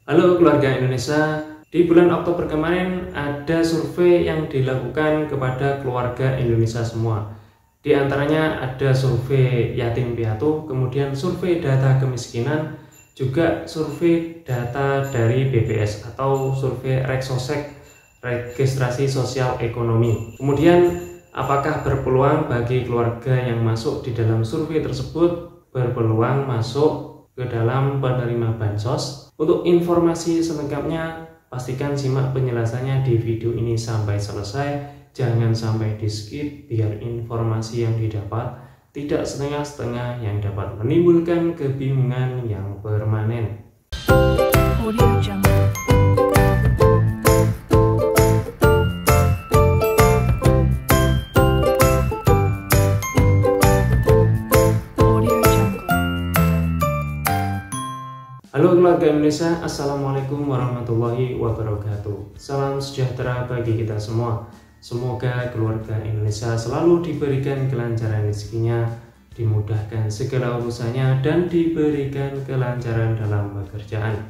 Halo keluarga Indonesia, di bulan Oktober kemarin ada survei yang dilakukan kepada keluarga Indonesia semua. Di antaranya ada survei yatim piatu, kemudian survei data kemiskinan, juga survei data dari BPS atau survei Reksosek, registrasi sosial ekonomi. Kemudian apakah berpeluang bagi keluarga yang masuk di dalam survei tersebut berpeluang masuk ke dalam penerima bansos? Untuk informasi selengkapnya, pastikan simak penjelasannya di video ini sampai selesai. Jangan sampai di skip biar informasi yang didapat tidak setengah-setengah yang dapat menimbulkan kebingungan yang permanen. Audio Jungle. Halo keluarga Indonesia, Assalamualaikum warahmatullahi wabarakatuh. Salam sejahtera bagi kita semua. Semoga keluarga Indonesia selalu diberikan kelancaran rezekinya, dimudahkan segala urusannya, dan diberikan kelancaran dalam pekerjaan.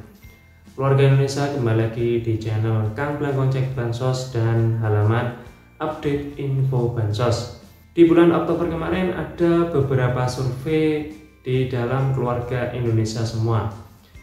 Keluarga Indonesia, kembali lagi di channel Kang Blangkon Cek Bansos dan halaman update info bansos. Di bulan Oktober kemarin ada beberapa survei di dalam keluarga Indonesia semua,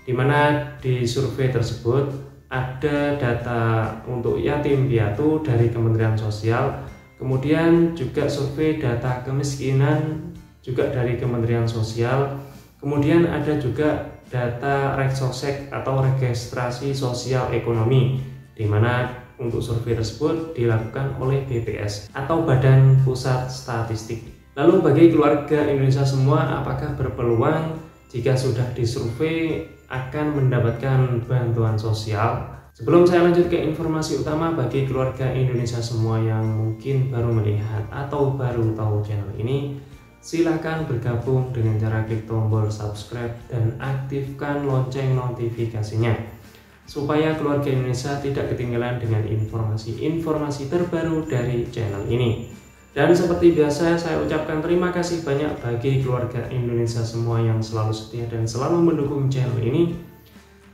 di mana di survei tersebut ada data untuk yatim piatu dari Kementerian Sosial, kemudian juga survei data kemiskinan juga dari Kementerian Sosial, kemudian ada juga data Reksosek atau registrasi sosial ekonomi, di mana untuk survei tersebut dilakukan oleh BPS atau Badan Pusat Statistik. Lalu bagi keluarga Indonesia semua, apakah berpeluang jika sudah disurvei akan mendapatkan bantuan sosial? Sebelum saya lanjut ke informasi utama, bagi keluarga Indonesia semua yang mungkin baru melihat atau baru tahu channel ini, silahkan bergabung dengan cara klik tombol subscribe dan aktifkan lonceng notifikasinya supaya keluarga Indonesia tidak ketinggalan dengan informasi-informasi terbaru dari channel ini. Dan seperti biasa, saya ucapkan terima kasih banyak bagi keluarga Indonesia semua yang selalu setia dan selalu mendukung channel ini,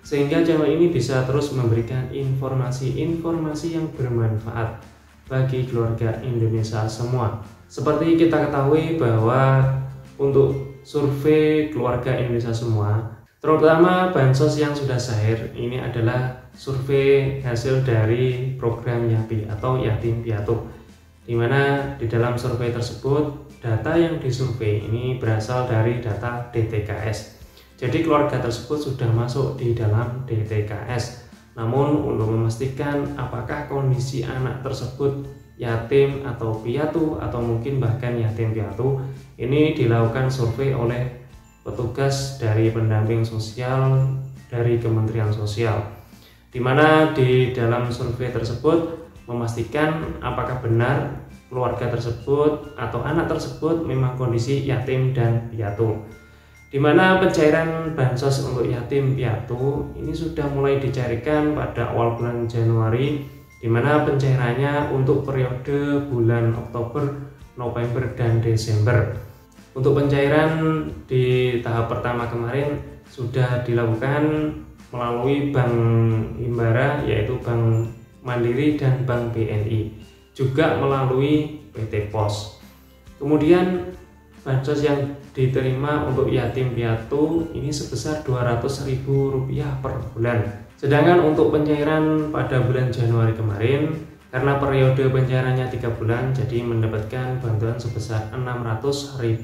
sehingga channel ini bisa terus memberikan informasi-informasi yang bermanfaat bagi keluarga Indonesia semua. Seperti kita ketahui bahwa untuk survei keluarga Indonesia semua, terutama bansos yang sudah cair, ini adalah survei hasil dari program YAPI atau yatim piatu, di mana di dalam survei tersebut data yang disurvei ini berasal dari data DTKS. Jadi keluarga tersebut sudah masuk di dalam DTKS. Namun untuk memastikan apakah kondisi anak tersebut yatim atau piatu atau mungkin bahkan yatim piatu, ini dilakukan survei oleh petugas dari pendamping sosial dari Kementerian Sosial, di mana di dalam survei tersebut memastikan apakah benar keluarga tersebut atau anak tersebut memang kondisi yatim dan piatu, di mana pencairan bansos untuk yatim piatu ini sudah mulai dicairkan pada awal bulan Januari, di mana pencairannya untuk periode bulan Oktober, November, dan Desember. Untuk pencairan di tahap pertama kemarin sudah dilakukan melalui Bank Himbara, yaitu Bank Mandiri dan Bank BNI, juga melalui PT Pos. Kemudian bansos yang diterima untuk yatim piatu ini sebesar Rp200.000 per bulan. Sedangkan untuk pencairan pada bulan Januari kemarin, karena periode pencairannya 3 bulan, jadi mendapatkan bantuan sebesar Rp600.000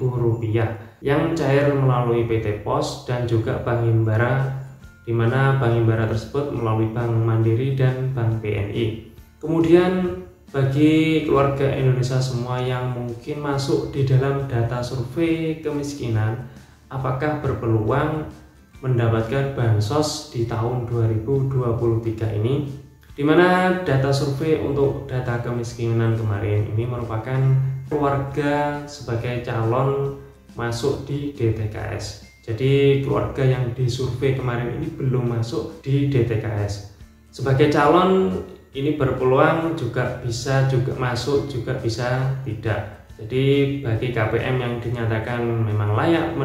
yang cair melalui PT Pos dan juga Bank Himbara, di mana Bank Himbara tersebut melalui Bank Mandiri dan Bank BNI. Kemudian bagi keluarga Indonesia semua yang mungkin masuk di dalam data survei kemiskinan, apakah berpeluang mendapatkan bansos di tahun 2023 ini, di mana data survei untuk data kemiskinan kemarin ini merupakan keluarga sebagai calon masuk di DTKS. Jadi keluarga yang disurvei kemarin ini belum masuk di DTKS. Sebagai calon ini berpeluang juga bisa masuk, juga bisa tidak. Jadi bagi KPM yang dinyatakan memang layak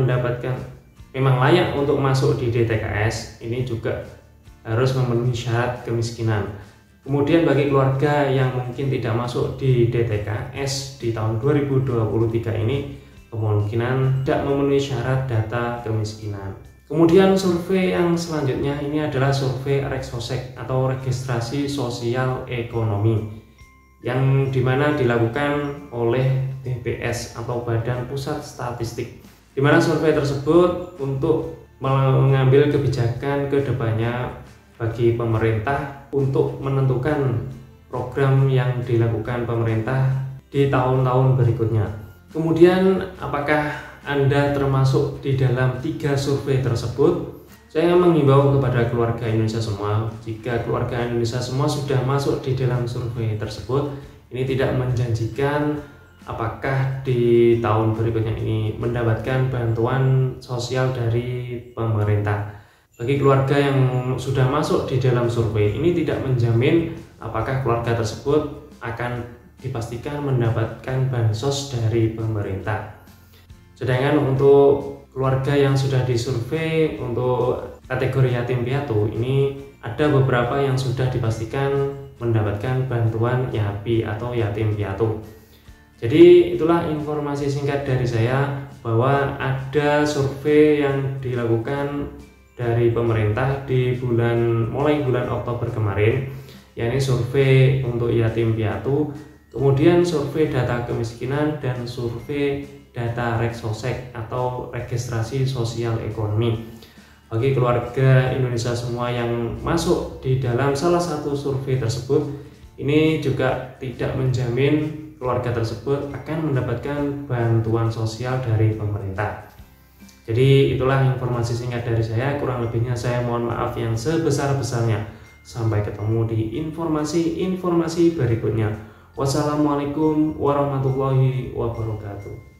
untuk masuk di DTKS, ini juga harus memenuhi syarat kemiskinan. Kemudian bagi keluarga yang mungkin tidak masuk di DTKS di tahun 2023 ini kemungkinan tidak memenuhi syarat data kemiskinan. Kemudian survei yang selanjutnya ini adalah survei Reksosek atau registrasi sosial ekonomi, yang dimana dilakukan oleh BPS atau Badan Pusat Statistik, dimana survei tersebut untuk mengambil kebijakan ke depannya bagi pemerintah untuk menentukan program yang dilakukan pemerintah di tahun-tahun berikutnya. Kemudian apakah Anda termasuk di dalam 3 survei tersebut? Saya menghimbau kepada keluarga Indonesia semua, jika keluarga Indonesia semua sudah masuk di dalam survei tersebut, ini tidak menjanjikan apakah di tahun berikutnya ini mendapatkan bantuan sosial dari pemerintah. Bagi keluarga yang sudah masuk di dalam survei, ini tidak menjamin apakah keluarga tersebut akan dipastikan mendapatkan bansos dari pemerintah. Sedangkan untuk keluarga yang sudah disurvei untuk kategori yatim piatu, ini ada beberapa yang sudah dipastikan mendapatkan bantuan YAPI atau yatim piatu. Jadi itulah informasi singkat dari saya bahwa ada survei yang dilakukan dari pemerintah di mulai bulan Oktober kemarin, yakni survei untuk yatim piatu, kemudian survei data kemiskinan dan survei data Reksosek atau registrasi sosial ekonomi. Bagi keluarga Indonesia semua yang masuk di dalam salah satu survei tersebut, ini juga tidak menjamin keluarga tersebut akan mendapatkan bantuan sosial dari pemerintah. Jadi itulah informasi singkat dari saya, kurang lebihnya saya mohon maaf yang sebesar-besarnya. Sampai ketemu di informasi-informasi berikutnya. Wassalamualaikum warahmatullahi wabarakatuh.